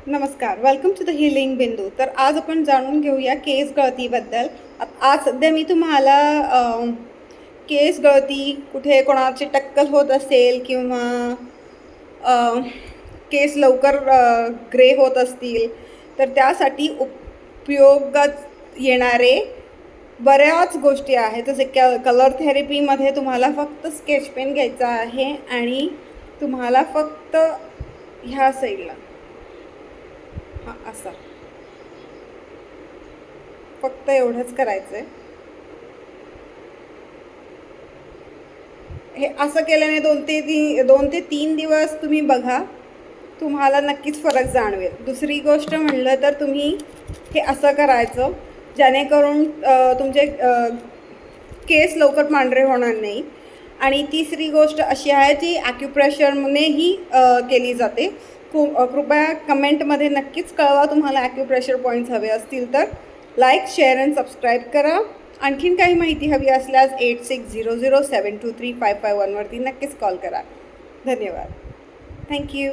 नमस्कार, welcome to the healing बिंदू. तर आज आपण जाणून घेऊया केस गळतीबद्दल. आज सध्या मी तुम्हाला केस गळती, कुठे कोणाची टक्कल होत असेल किंवा अ, केस लवकर ग्रे होत असतील, तर त्यासाठी उपयोगात येणारे बऱ्याच गोष्टी आहेत. जसे कलर थेरपीमध्ये तुम्हाला फक्त स्केच पेन घ्यायचा आहे आणि तुम्हाला फक्त ह्या साईडला हां असा फक्त एवढंच करायचं आहे. हे असं केल्याने 2 ते 3 दिवस तुम्ही बघा, तुम्हाला नक्कीच फरक जाणवेल. दुसरी गोष्ट म्हणलं तर तुम्ही हे असं करायचं जेणेकरून तुमचे केस लवकर पांढरे होणार नाही. आणि तिसरी गोष्ट अशी आहे जी ॲक्युप्रेशरनेही केली जाते. कृपया कमेंटमध्ये नक्कीच कळवा तुम्हाला ॲक्युप्रेशर पॉईंट्स हवे असतील तर. लाईक, शेअर अँड सबस्क्राईब करा. आणखीन काही माहिती हवी असल्यास 8600723551 वरती नक्कीच कॉल करा. धन्यवाद. थँक्यू.